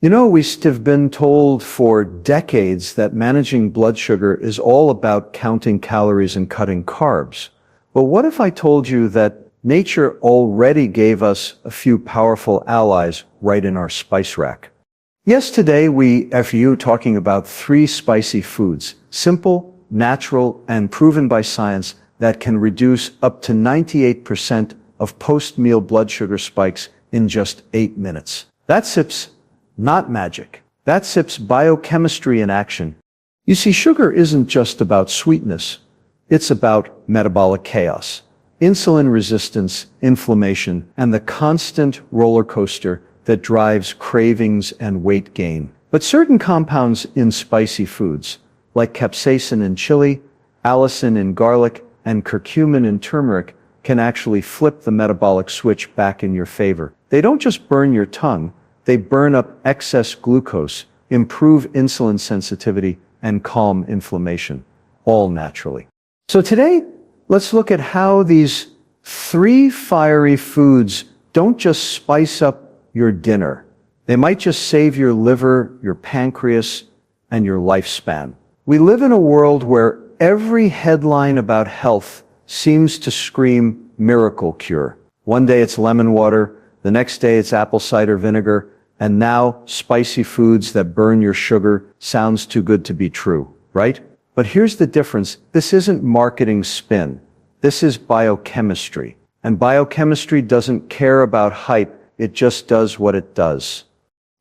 We've been told for decades that managing blood sugar is all about counting calories and cutting carbs. But what if I told you that nature already gave us a few powerful allies right in our spice rack? Yes, today we have you talking about three spicy foods, simple, natural, and proven by science that can reduce up to 98% of post-meal blood sugar spikes in just 8 minutes. That's SIP's not magic. That's SIP's biochemistry in action. You see, sugar isn't just about sweetness. It's about metabolic chaos, insulin resistance, inflammation, and the constant roller coaster that drives cravings and weight gain. But certain compounds in spicy foods, like capsaicin in chili, allicin in garlic, and curcumin in turmeric, can actually flip the metabolic switch back in your favor. They don't just burn your tongue, they burn up excess glucose, improve insulin sensitivity, and calm inflammation, all naturally. So today, let's look at how these three fiery foods don't just spice up your dinner. They might just save your liver, your pancreas, and your lifespan. We live in a world where every headline about health seems to scream miracle cure. One day it's lemon water, the next day it's apple cider vinegar, and now spicy foods that burn your sugar. Sounds too good to be true, right? But here's the difference. This isn't marketing spin. This is biochemistry. And biochemistry doesn't care about hype. It just does what it does.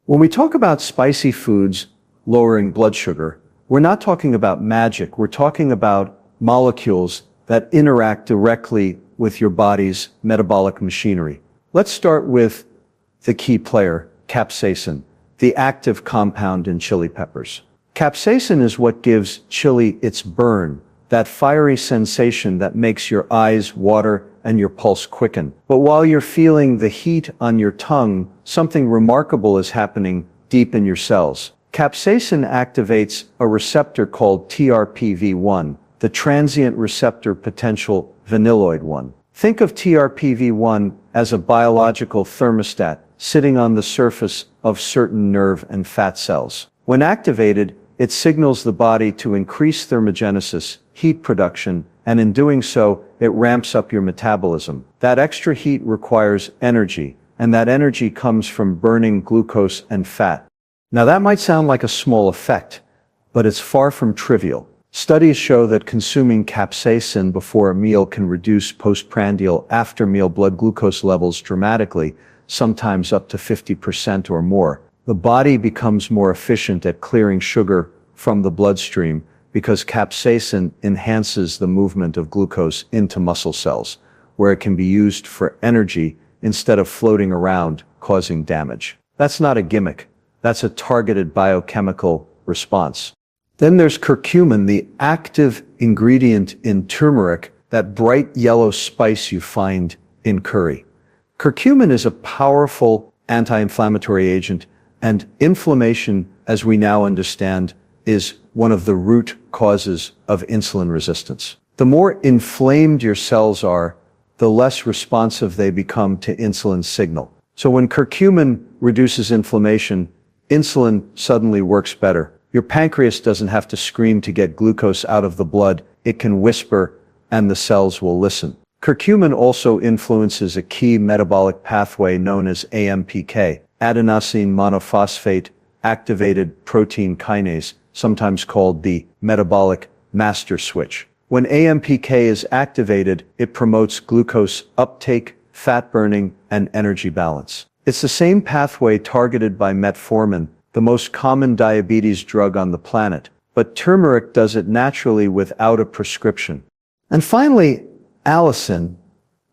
When we talk about spicy foods lowering blood sugar, we're not talking about magic. We're talking about molecules that interact directly with your body's metabolic machinery. Let's start with the key player, capsaicin, the active compound in chili peppers. Capsaicin is what gives chili its burn, that fiery sensation that makes your eyes water and your pulse quicken. But while you're feeling the heat on your tongue, something remarkable is happening deep in your cells. Capsaicin activates a receptor called TRPV1, the transient receptor potential vanilloid 1. Think of TRPV1 as a biological thermostat sitting on the surface of certain nerve and fat cells. When activated, it signals the body to increase thermogenesis, heat production, and in doing so, it ramps up your metabolism. That extra heat requires energy, and that energy comes from burning glucose and fat. Now that might sound like a small effect, but it's far from trivial. Studies show that consuming capsaicin before a meal can reduce postprandial after-meal blood glucose levels dramatically, sometimes up to 50% or more. The body becomes more efficient at clearing sugar from the bloodstream because capsaicin enhances the movement of glucose into muscle cells, where it can be used for energy instead of floating around, causing damage. That's not a gimmick. That's a targeted biochemical response. Then there's curcumin, the active ingredient in turmeric, that bright yellow spice you find in curry. Curcumin is a powerful anti-inflammatory agent, and inflammation, as we now understand, is one of the root causes of insulin resistance. The more inflamed your cells are, the less responsive they become to insulin signal. So when curcumin reduces inflammation, insulin suddenly works better. Your pancreas doesn't have to scream to get glucose out of the blood. It can whisper, and the cells will listen. Curcumin also influences a key metabolic pathway known as AMPK, adenosine monophosphate activated protein kinase, sometimes called the metabolic master switch. When AMPK is activated, it promotes glucose uptake, fat burning, and energy balance. It's the same pathway targeted by metformin, the most common diabetes drug on the planet, but turmeric does it naturally without a prescription. And finally, allicin,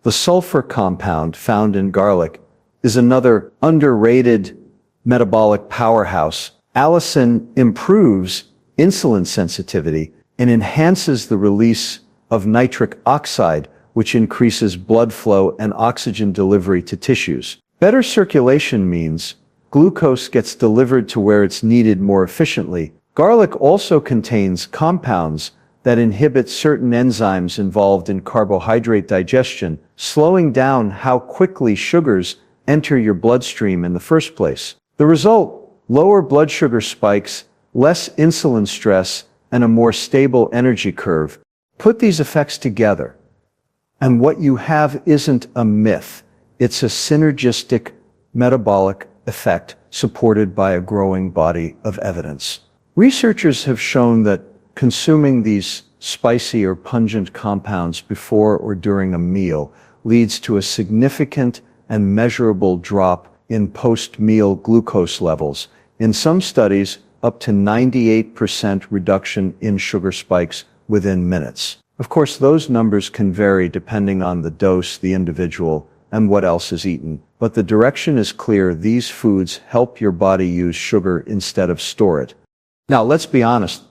the sulfur compound found in garlic, is another underrated metabolic powerhouse. Allicin improves insulin sensitivity and enhances the release of nitric oxide, which increases blood flow and oxygen delivery to tissues. Better circulation means glucose gets delivered to where it's needed more efficiently. Garlic also contains compounds that inhibit certain enzymes involved in carbohydrate digestion, slowing down how quickly sugars enter your bloodstream in the first place. The result? Lower blood sugar spikes, less insulin stress, and a more stable energy curve. Put these effects together, and what you have isn't a myth. It's a synergistic metabolic effect supported by a growing body of evidence. Researchers have shown that consuming these spicy or pungent compounds before or during a meal leads to a significant and measurable drop in post-meal glucose levels. In some studies, up to 98% reduction in sugar spikes within minutes. Of course, those numbers can vary depending on the dose, the individual, and what else is eaten. But the direction is clear. These foods help your body use sugar instead of store it. Now, let's be honest.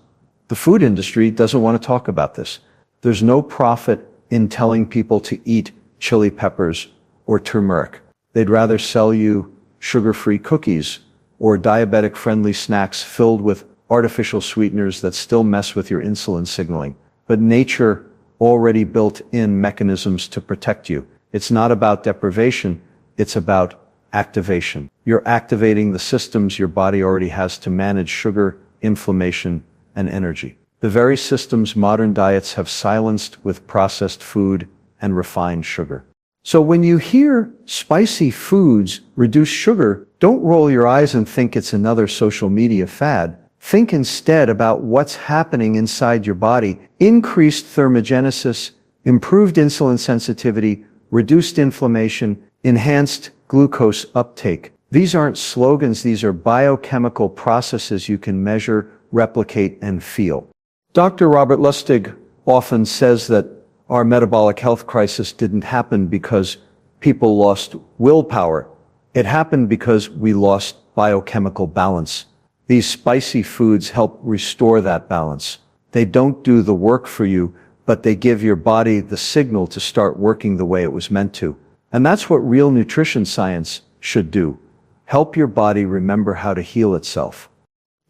The food industry doesn't want to talk about this. There's no profit in telling people to eat chili peppers or turmeric. They'd rather sell you sugar-free cookies or diabetic-friendly snacks filled with artificial sweeteners that still mess with your insulin signaling. But nature already built in mechanisms to protect you. It's not about deprivation, it's about activation. You're activating the systems your body already has to manage sugar, inflammation, and energy. The very systems modern diets have silenced with processed food and refined sugar. So when you hear spicy foods reduce sugar, don't roll your eyes and think it's another social media fad. Think instead about what's happening inside your body. Increased thermogenesis, improved insulin sensitivity, reduced inflammation, enhanced glucose uptake. These aren't slogans, these are biochemical processes you can measure, replicate, and feel. Dr. Robert Lustig often says that our metabolic health crisis didn't happen because people lost willpower. It happened because we lost biochemical balance. These spicy foods help restore that balance. They don't do the work for you, but they give your body the signal to start working the way it was meant to. And that's what real nutrition science should do. Help your body remember how to heal itself.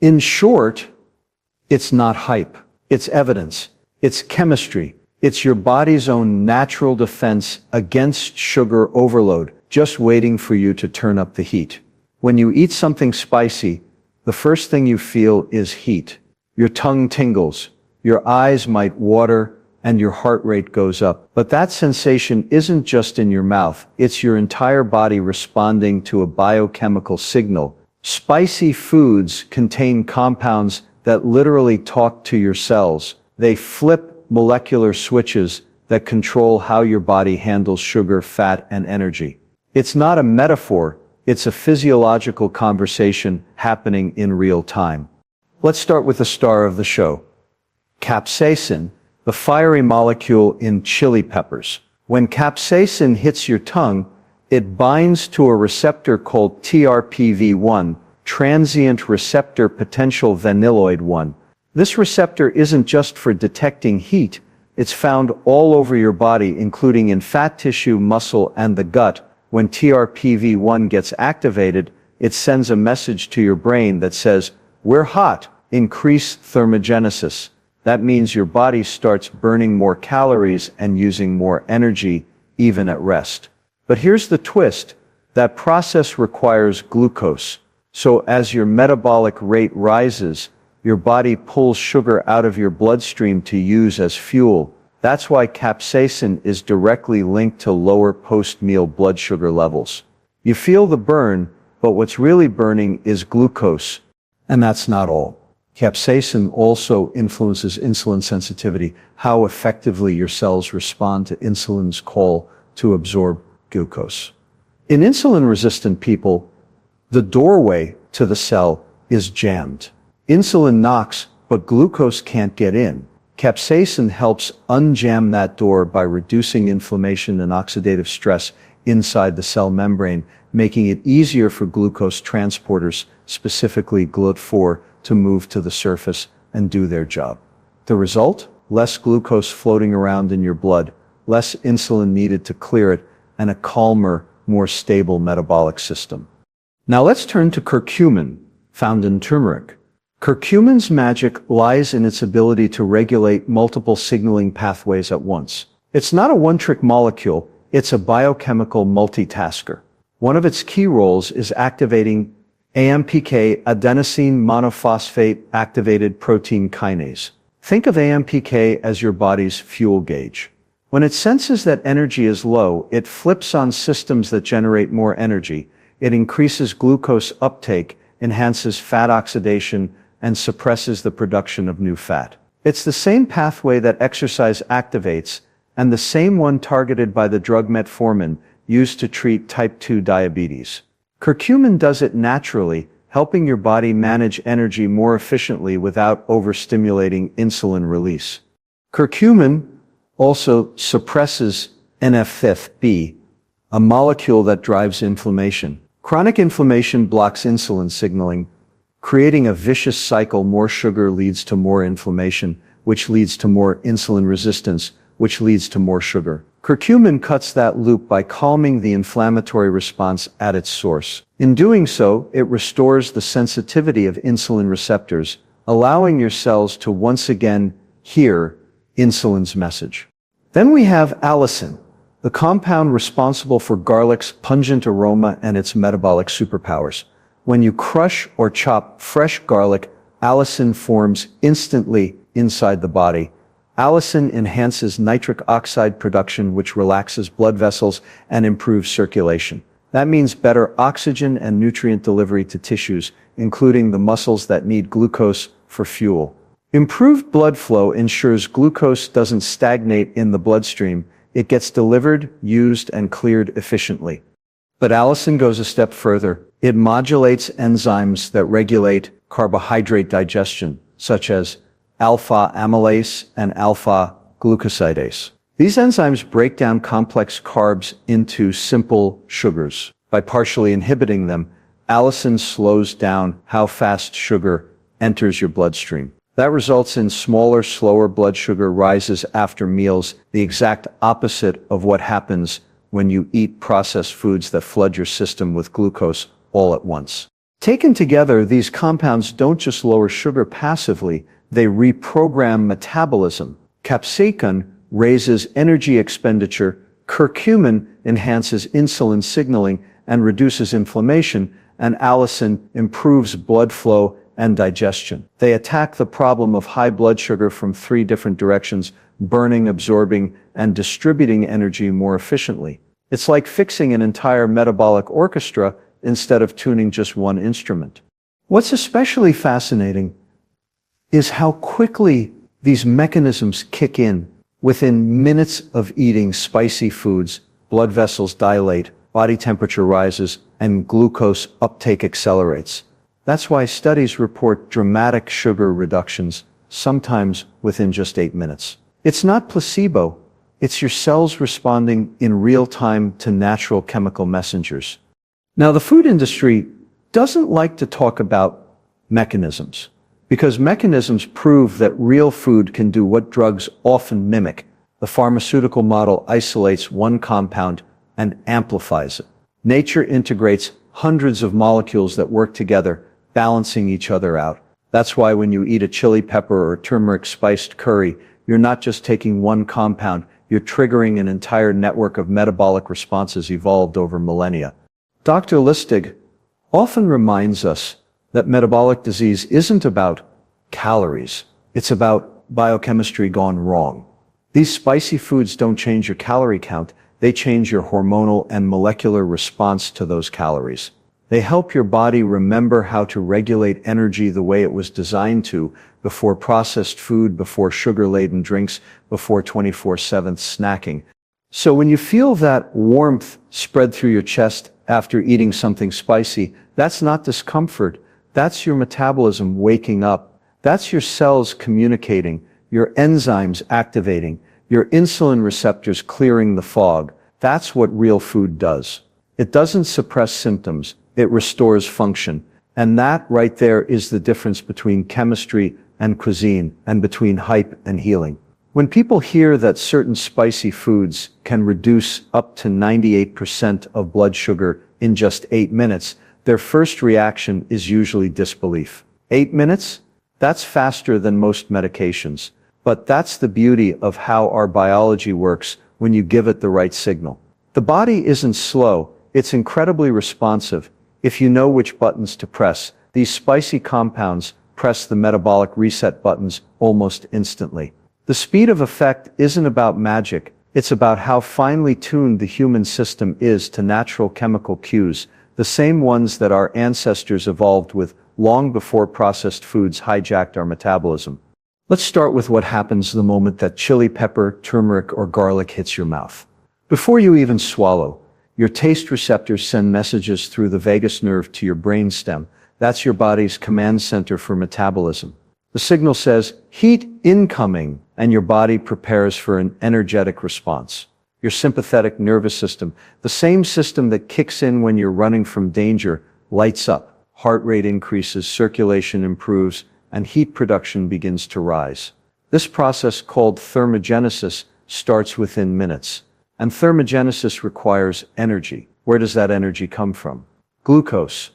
In short, it's not hype. It's evidence. It's chemistry. It's your body's own natural defense against sugar overload, just waiting for you to turn up the heat. When you eat something spicy, the first thing you feel is heat. Your tongue tingles, your eyes might water, and your heart rate goes up. But that sensation isn't just in your mouth, it's your entire body responding to a biochemical signal. Spicy foods contain compounds that literally talk to your cells. They flip molecular switches that control how your body handles sugar, fat, and energy. It's not a metaphor, it's a physiological conversation happening in real time. Let's start with the star of the show. Capsaicin, the fiery molecule in chili peppers. When capsaicin hits your tongue, it binds to a receptor called TRPV1, transient receptor potential vanilloid 1. This receptor isn't just for detecting heat, it's found all over your body, including in fat tissue, muscle, and the gut. When TRPV1 gets activated, it sends a message to your brain that says, "We're hot, increase thermogenesis." That means your body starts burning more calories and using more energy, even at rest. But here's the twist. That process requires glucose. So as your metabolic rate rises, your body pulls sugar out of your bloodstream to use as fuel. That's why capsaicin is directly linked to lower post-meal blood sugar levels. You feel the burn, but what's really burning is glucose. And that's not all. Capsaicin also influences insulin sensitivity, how effectively your cells respond to insulin's call to absorb glucose. In insulin-resistant people, the doorway to the cell is jammed. Insulin knocks, but glucose can't get in. Capsaicin helps unjam that door by reducing inflammation and oxidative stress inside the cell membrane, making it easier for glucose transporters, specifically GLUT4, to move to the surface and do their job. The result? Less glucose floating around in your blood, less insulin needed to clear it, and a calmer, more stable metabolic system. Now let's turn to curcumin, found in turmeric. Curcumin's magic lies in its ability to regulate multiple signaling pathways at once. It's not a one-trick molecule, it's a biochemical multitasker. One of its key roles is activating AMPK, adenosine monophosphate activated protein kinase. Think of AMPK as your body's fuel gauge. When it senses that energy is low, it flips on systems that generate more energy. It increases glucose uptake, enhances fat oxidation, and suppresses the production of new fat. It's the same pathway that exercise activates, and the same one targeted by the drug metformin used to treat type 2 diabetes. Curcumin does it naturally, helping your body manage energy more efficiently without overstimulating insulin release. Curcumin also suppresses NF-φB, a molecule that drives inflammation. Chronic inflammation blocks insulin signaling, creating a vicious cycle. More sugar leads to more inflammation, which leads to more insulin resistance, which leads to more sugar. Curcumin cuts that loop by calming the inflammatory response at its source. In doing so, it restores the sensitivity of insulin receptors, allowing your cells to once again hear insulin's message. Then we have allicin, the compound responsible for garlic's pungent aroma and its metabolic superpowers. When you crush or chop fresh garlic, allicin forms instantly inside the body. Allicin enhances nitric oxide production, which relaxes blood vessels and improves circulation. That means better oxygen and nutrient delivery to tissues, including the muscles that need glucose for fuel. Improved blood flow ensures glucose doesn't stagnate in the bloodstream. It gets delivered, used, and cleared efficiently. But allicin goes a step further. It modulates enzymes that regulate carbohydrate digestion, such as alpha amylase and alpha glucosidase. These enzymes break down complex carbs into simple sugars. By partially inhibiting them, allicin slows down how fast sugar enters your bloodstream. That results in smaller, slower blood sugar rises after meals, the exact opposite of what happens when you eat processed foods that flood your system with glucose all at once. Taken together, these compounds don't just lower sugar passively, they reprogram metabolism. Capsaicin raises energy expenditure, curcumin enhances insulin signaling and reduces inflammation, and allicin improves blood flow and digestion. They attack the problem of high blood sugar from 3 different directions: burning, absorbing, and distributing energy more efficiently. It's like fixing an entire metabolic orchestra instead of tuning just one instrument. What's especially fascinating is how quickly these mechanisms kick in. Within minutes of eating spicy foods, blood vessels dilate, body temperature rises, and glucose uptake accelerates. That's why studies report dramatic sugar reductions, sometimes within just 8 minutes. It's not placebo, it's your cells responding in real time to natural chemical messengers. Now, the food industry doesn't like to talk about mechanisms, because mechanisms prove that real food can do what drugs often mimic. The pharmaceutical model isolates one compound and amplifies it. Nature integrates hundreds of molecules that work together, balancing each other out. That's why when you eat a chili pepper or turmeric spiced curry, you're not just taking one compound, you're triggering an entire network of metabolic responses evolved over millennia. Dr. Lustig often reminds us that metabolic disease isn't about calories, it's about biochemistry gone wrong. These spicy foods don't change your calorie count, they change your hormonal and molecular response to those calories. They help your body remember how to regulate energy the way it was designed to, before processed food, before sugar-laden drinks, before 24/7 snacking. So when you feel that warmth spread through your chest after eating something spicy, that's not discomfort, that's your metabolism waking up. That's your cells communicating, your enzymes activating, your insulin receptors clearing the fog. That's what real food does. It doesn't suppress symptoms, it restores function. And that right there is the difference between chemistry and cuisine, and between hype and healing. When people hear that certain spicy foods can reduce up to 98% of blood sugar in just 8 minutes, their first reaction is usually disbelief. 8 minutes? That's faster than most medications. But that's the beauty of how our biology works when you give it the right signal. The body isn't slow, it's incredibly responsive. If you know which buttons to press, these spicy compounds press the metabolic reset buttons almost instantly. The speed of effect isn't about magic, it's about how finely tuned the human system is to natural chemical cues, the same ones that our ancestors evolved with long before processed foods hijacked our metabolism. Let's start with what happens the moment that chili pepper, turmeric, or garlic hits your mouth. Before you even swallow, your taste receptors send messages through the vagus nerve to your brainstem. That's your body's command center for metabolism. The signal says, heat incoming, and your body prepares for an energetic response. Your sympathetic nervous system, the same system that kicks in when you're running from danger, lights up. Heart rate increases, circulation improves, and heat production begins to rise. This process, called thermogenesis, starts within minutes. And thermogenesis requires energy. Where does that energy come from? Glucose.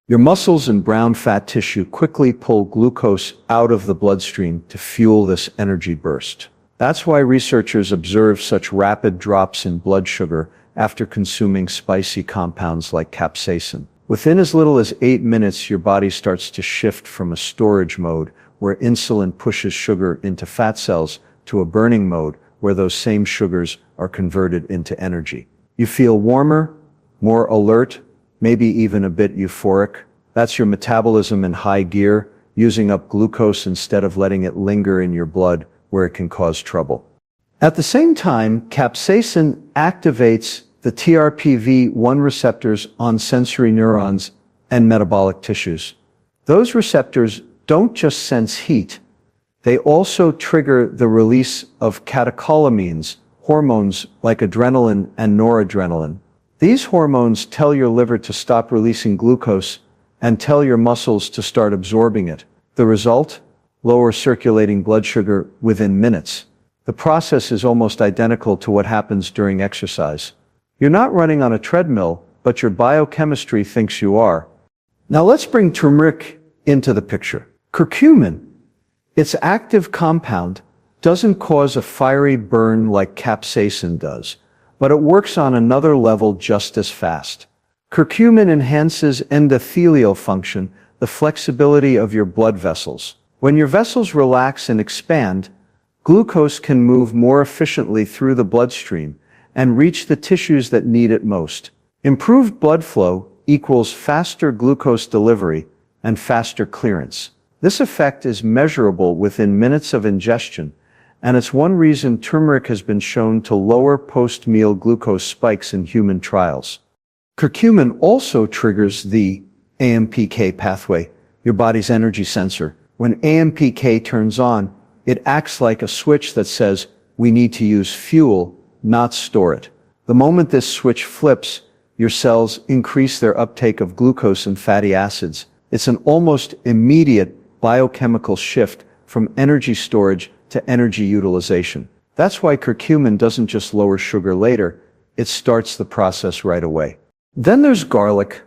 Your muscles and brown fat tissue quickly pull glucose out of the bloodstream to fuel this energy burst. That's why researchers observe such rapid drops in blood sugar after consuming spicy compounds like capsaicin. Within as little as 8 minutes, your body starts to shift from a storage mode, where insulin pushes sugar into fat cells, to a burning mode, where those same sugars are converted into energy. You feel warmer, more alert, maybe even a bit euphoric. That's your metabolism in high gear, using up glucose instead of letting it linger in your blood where it can cause trouble. At the same time, capsaicin activates the TRPV1 receptors on sensory neurons and metabolic tissues. Those receptors don't just sense heat, they also trigger the release of catecholamines, hormones like adrenaline and noradrenaline. These hormones tell your liver to stop releasing glucose and tell your muscles to start absorbing it. The result? Lower circulating blood sugar within minutes. The process is almost identical to what happens during exercise. You're not running on a treadmill, but your biochemistry thinks you are. Now let's bring turmeric into the picture. Curcumin, its active compound, doesn't cause a fiery burn like capsaicin does, but it works on another level just as fast. Curcumin enhances endothelial function, the flexibility of your blood vessels. When your vessels relax and expand, glucose can move more efficiently through the bloodstream and reach the tissues that need it most. Improved blood flow equals faster glucose delivery and faster clearance. This effect is measurable within minutes of ingestion, and it's one reason turmeric has been shown to lower post-meal glucose spikes in human trials. Curcumin also triggers the AMPK pathway, your body's energy sensor. When AMPK turns on, it acts like a switch that says, we need to use fuel, not store it. The moment this switch flips, your cells increase their uptake of glucose and fatty acids. It's an almost immediate biochemical shift from energy storage to energy utilization. That's why curcumin doesn't just lower sugar later, it starts the process right away. Then there's garlic,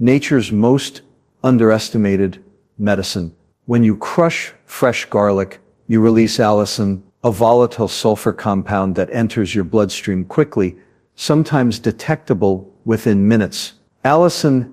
nature's most underestimated medicine. When you crush fresh garlic, you release allicin, a volatile sulfur compound that enters your bloodstream quickly, sometimes detectable within minutes. Allicin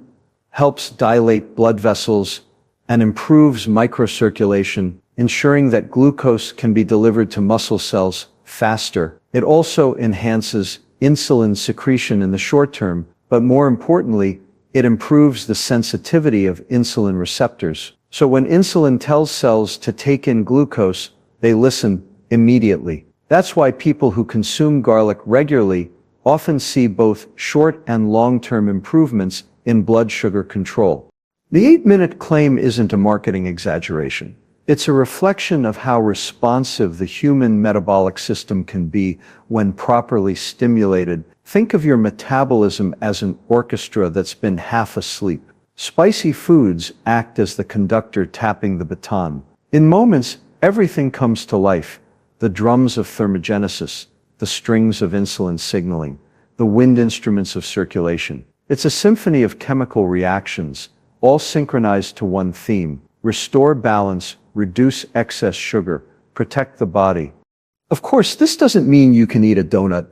helps dilate blood vessels and improves microcirculation, ensuring that glucose can be delivered to muscle cells faster. It also enhances insulin secretion in the short term, but more importantly, it improves the sensitivity of insulin receptors. So when insulin tells cells to take in glucose, they listen immediately. That's why people who consume garlic regularly often see both short and long-term improvements in blood sugar control. The 8-minute claim isn't a marketing exaggeration. It's a reflection of how responsive the human metabolic system can be when properly stimulated. Think of your metabolism as an orchestra that's been half asleep. Spicy foods act as the conductor tapping the baton. In moments, everything comes to life. The drums of thermogenesis, the strings of insulin signaling, the wind instruments of circulation. It's a symphony of chemical reactions, all synchronized to one theme: restore balance, reduce excess sugar, protect the body. Of course, this doesn't mean you can eat a donut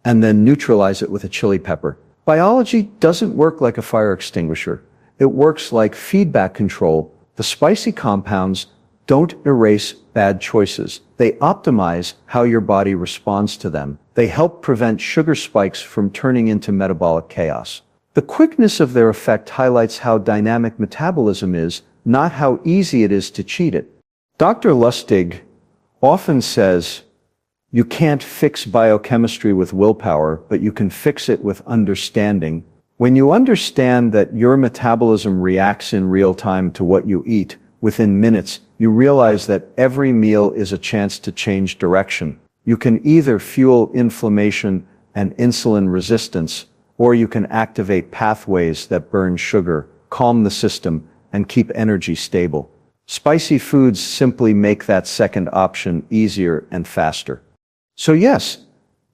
and then neutralize it with a chili pepper. Biology doesn't work like a fire extinguisher. It works like feedback control. The spicy compounds don't erase bad choices. They optimize how your body responds to them. They help prevent sugar spikes from turning into metabolic chaos. The quickness of their effect highlights how dynamic metabolism is, not how easy it is to cheat it. Dr. Lustig often says, you can't fix biochemistry with willpower, but you can fix it with understanding. When you understand that your metabolism reacts in real time to what you eat, within minutes, you realize that every meal is a chance to change direction. You can either fuel inflammation and insulin resistance, or you can activate pathways that burn sugar, calm the system, and keep energy stable. Spicy foods simply make that second option easier and faster. So yes,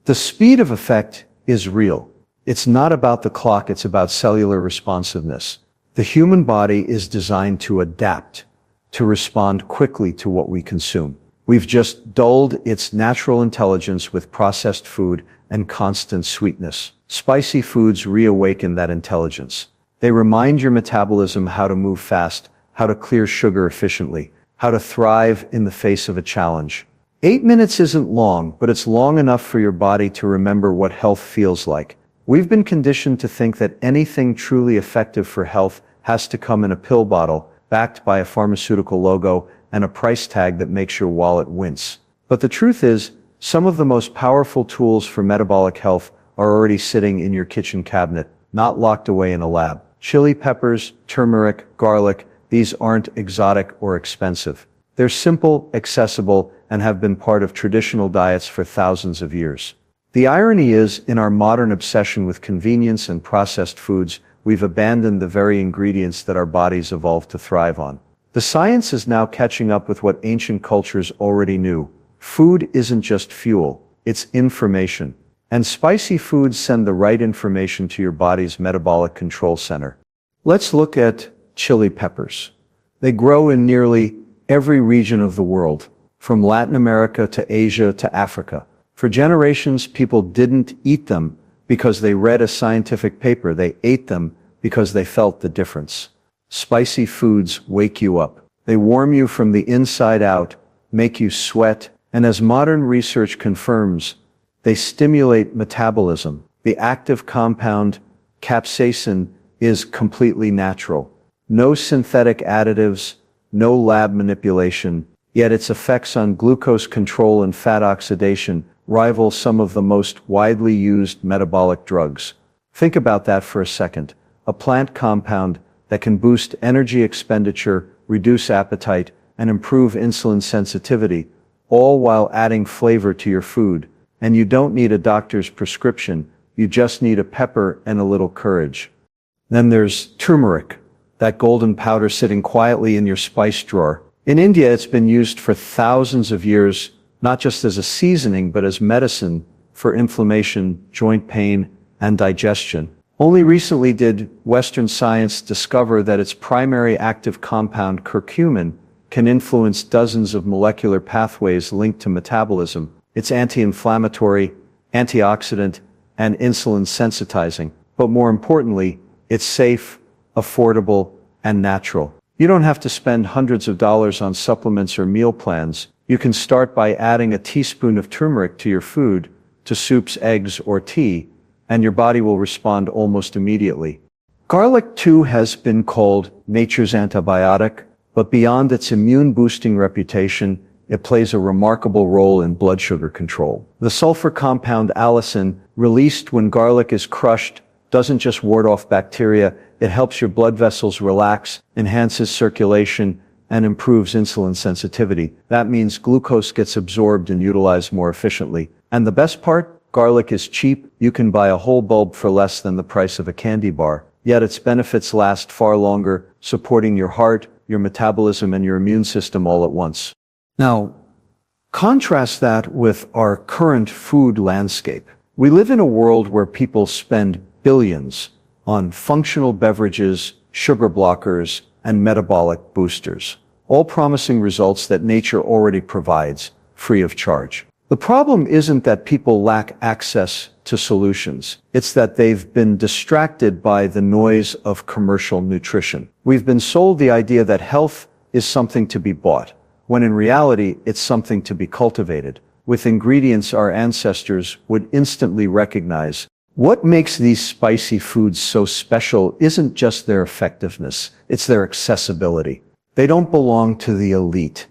the speed of effect is real. It's not about the clock, it's about cellular responsiveness. The human body is designed to adapt, to respond quickly to what we consume. We've just dulled its natural intelligence with processed food and constant sweetness. Spicy foods reawaken that intelligence. They remind your metabolism how to move fast, how to clear sugar efficiently, how to thrive in the face of a challenge. 8 minutes isn't long, but it's long enough for your body to remember what health feels like. We've been conditioned to think that anything truly effective for health has to come in a pill bottle, backed by a pharmaceutical logo and a price tag that makes your wallet wince. But the truth is, some of the most powerful tools for metabolic health are already sitting in your kitchen cabinet, not locked away in a lab. Chili peppers, turmeric, garlic, these aren't exotic or expensive. They're simple, accessible, and have been part of traditional diets for thousands of years. The irony is, in our modern obsession with convenience and processed foods, we've abandoned the very ingredients that our bodies evolved to thrive on. The science is now catching up with what ancient cultures already knew. Food isn't just fuel, it's information. And spicy foods send the right information to your body's metabolic control center. Let's look at chili peppers. They grow in nearly every region of the world, from Latin America to Asia to Africa. For generations, people didn't eat them because they read a scientific paper. They ate them because they felt the difference. Spicy foods wake you up. They warm you from the inside out, make you sweat, and as modern research confirms, they stimulate metabolism. The active compound, capsaicin, is completely natural. No synthetic additives, no lab manipulation, yet its effects on glucose control and fat oxidation rival some of the most widely used metabolic drugs. Think about that for a second. A plant compound that can boost energy expenditure, reduce appetite, and improve insulin sensitivity, all while adding flavor to your food. And you don't need a doctor's prescription, you just need a pepper and a little courage. Then there's turmeric, that golden powder sitting quietly in your spice drawer. In India, it's been used for thousands of years, not just as a seasoning, but as medicine for inflammation, joint pain, and digestion. Only recently did Western science discover that its primary active compound, curcumin, can influence dozens of molecular pathways linked to metabolism. It's anti-inflammatory, antioxidant, and insulin sensitizing. But more importantly, it's safe, affordable, and natural. You don't have to spend hundreds of dollars on supplements or meal plans. You can start by adding a teaspoon of turmeric to your food, to soups, eggs, or tea, and your body will respond almost immediately. Garlic, too, has been called nature's antibiotic, but beyond its immune-boosting reputation, it plays a remarkable role in blood sugar control. The sulfur compound allicin, released when garlic is crushed, doesn't just ward off bacteria, it helps your blood vessels relax, enhances circulation, and improves insulin sensitivity. That means glucose gets absorbed and utilized more efficiently. And the best part? Garlic is cheap. You can buy a whole bulb for less than the price of a candy bar. Yet its benefits last far longer, supporting your heart, your metabolism, and your immune system all at once. Now, contrast that with our current food landscape. We live in a world where people spend billions on functional beverages, sugar blockers, and metabolic boosters, all promising results that nature already provides, free of charge. The problem isn't that people lack access to solutions. It's that they've been distracted by the noise of commercial nutrition. We've been sold the idea that health is something to be bought, when in reality, it's something to be cultivated, with ingredients our ancestors would instantly recognize. What makes these spicy foods so special isn't just their effectiveness, it's their accessibility. They don't belong to the elite.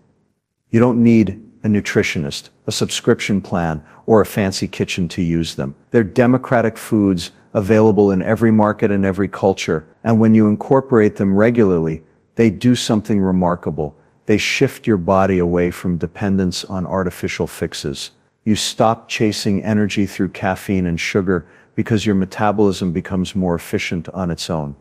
You don't need a nutritionist, a subscription plan, or a fancy kitchen to use them. They're democratic foods available in every market and every culture, and when you incorporate them regularly, they do something remarkable. They shift your body away from dependence on artificial fixes. You stop chasing energy through caffeine and sugar because your metabolism becomes more efficient on its own.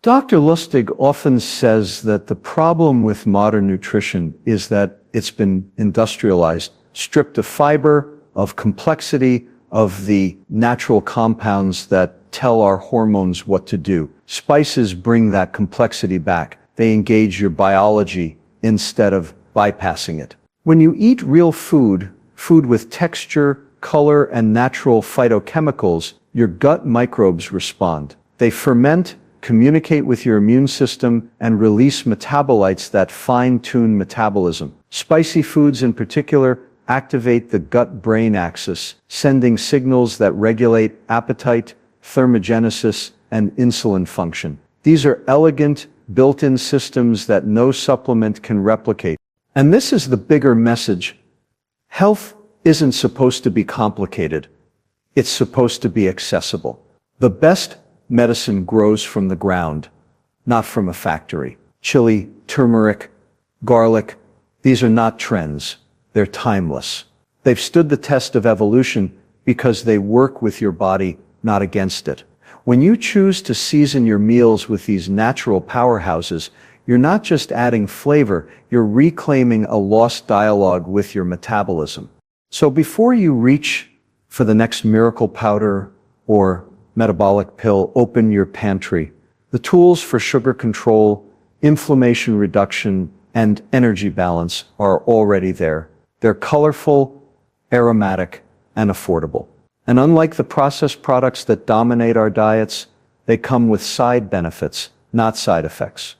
Dr. Lustig often says that the problem with modern nutrition is that it's been industrialized, stripped of fiber, of complexity, of the natural compounds that tell our hormones what to do. Spices bring that complexity back. They engage your biology instead of bypassing it. When you eat real food, food with texture, color, and natural phytochemicals, your gut microbes respond. They ferment, communicate with your immune system, and release metabolites that fine-tune metabolism. Spicy foods in particular activate the gut-brain axis, sending signals that regulate appetite, thermogenesis, and insulin function. These are elegant, built-in systems that no supplement can replicate. And this is the bigger message. Health isn't supposed to be complicated. It's supposed to be accessible. The best medicine grows from the ground, not from a factory. Chili, turmeric, garlic, these are not trends. They're timeless. They've stood the test of evolution because they work with your body, not against it. When you choose to season your meals with these natural powerhouses, you're not just adding flavor, you're reclaiming a lost dialogue with your metabolism. So before you reach for the next miracle powder or metabolic pill, open your pantry. The tools for sugar control, inflammation reduction, and energy balance are already there. They're colorful, aromatic, and affordable. And unlike the processed products that dominate our diets, they come with side benefits, not side effects.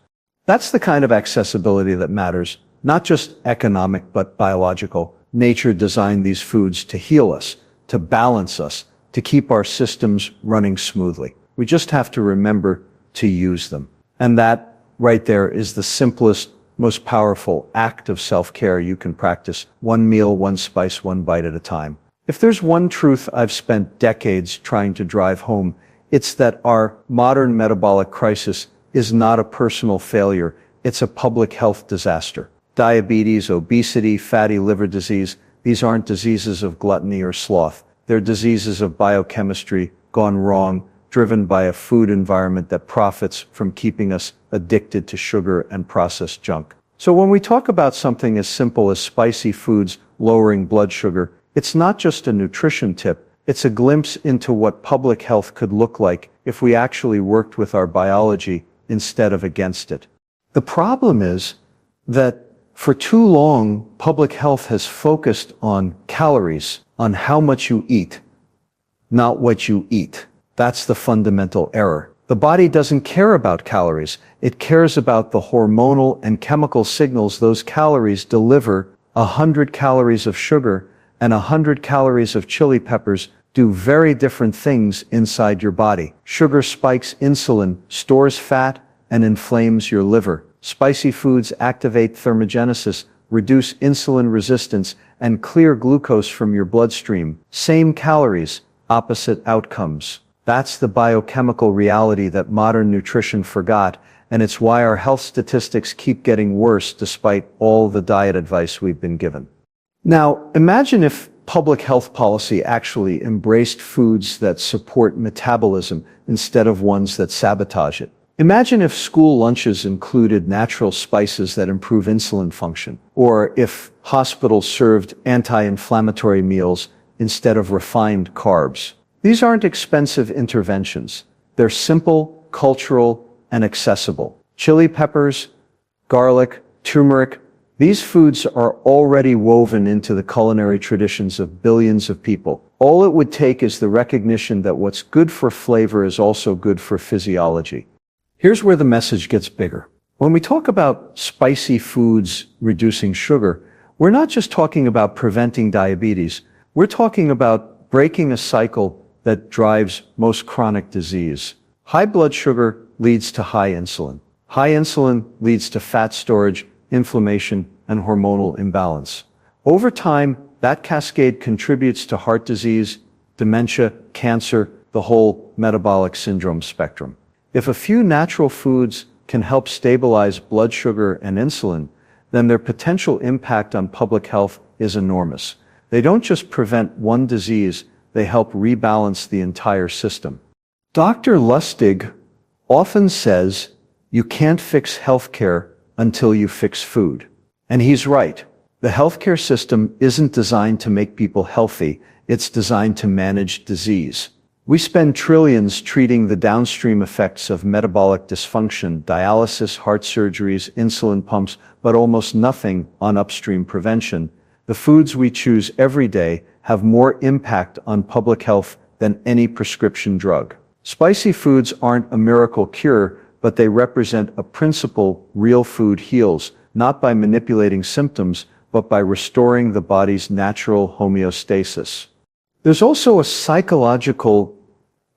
That's the kind of accessibility that matters, not just economic but biological. Nature designed these foods to heal us, to balance us, to keep our systems running smoothly. We just have to remember to use them. And that right there is the simplest, most powerful act of self-care you can practice. One meal, one spice, one bite at a time. If there's one truth I've spent decades trying to drive home, it's that our modern metabolic crisis is not a personal failure, it's a public health disaster. Diabetes, obesity, fatty liver disease, these aren't diseases of gluttony or sloth. They're diseases of biochemistry gone wrong, driven by a food environment that profits from keeping us addicted to sugar and processed junk. So when we talk about something as simple as spicy foods lowering blood sugar, it's not just a nutrition tip, it's a glimpse into what public health could look like if we actually worked with our biology instead of against it. The problem is that for too long, public health has focused on calories, on how much you eat, not what you eat. That's the fundamental error. The body doesn't care about calories. It cares about the hormonal and chemical signals those calories deliver. 100 calories of sugar and 100 calories of chili peppers do very different things inside your body. Sugar spikes insulin, stores fat, and inflames your liver. Spicy foods activate thermogenesis, reduce insulin resistance, and clear glucose from your bloodstream. Same calories, opposite outcomes. That's the biochemical reality that modern nutrition forgot, and it's why our health statistics keep getting worse despite all the diet advice we've been given. Now, imagine if public health policy actually embraced foods that support metabolism instead of ones that sabotage it. Imagine if school lunches included natural spices that improve insulin function, or if hospitals served anti-inflammatory meals instead of refined carbs. These aren't expensive interventions. They're simple, cultural, and accessible. Chili peppers, garlic, turmeric, These foods are already woven into the culinary traditions of billions of people. All it would take is the recognition that what's good for flavor is also good for physiology. Here's where the message gets bigger. When we talk about spicy foods reducing sugar, we're not just talking about preventing diabetes. We're talking about breaking a cycle that drives most chronic disease. High blood sugar leads to high insulin. High insulin leads to fat storage, inflammation, and hormonal imbalance. Over time, that cascade contributes to heart disease, dementia, cancer, the whole metabolic syndrome spectrum. If a few natural foods can help stabilize blood sugar and insulin, then their potential impact on public health is enormous. They don't just prevent one disease, they help rebalance the entire system. Dr. Lustig often says, you can't fix healthcare until you fix food. And he's right. The healthcare system isn't designed to make people healthy, it's designed to manage disease. We spend trillions treating the downstream effects of metabolic dysfunction, dialysis, heart surgeries, insulin pumps, but almost nothing on upstream prevention. The foods we choose every day have more impact on public health than any prescription drug. Spicy foods aren't a miracle cure, but they represent a principle real food heals, not by manipulating symptoms, but by restoring the body's natural homeostasis. There's also a psychological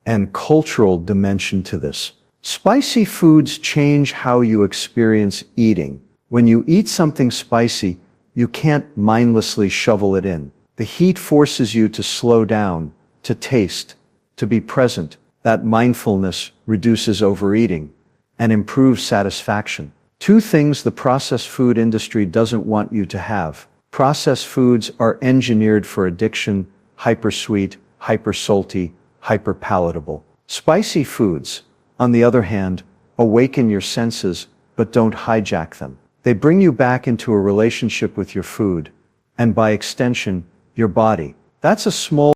and cultural dimension to this. Spicy foods change how you experience eating. When you eat something spicy, you can't mindlessly shovel it in. The heat forces you to slow down, to taste, to be present. That mindfulness reduces overeating and improves satisfaction. Two things the processed food industry doesn't want you to have. Processed foods are engineered for addiction, hyper-sweet, hyper-salty, hyper-palatable. Spicy foods, on the other hand, awaken your senses, but don't hijack them. They bring you back into a relationship with your food, and by extension, your body. That's a small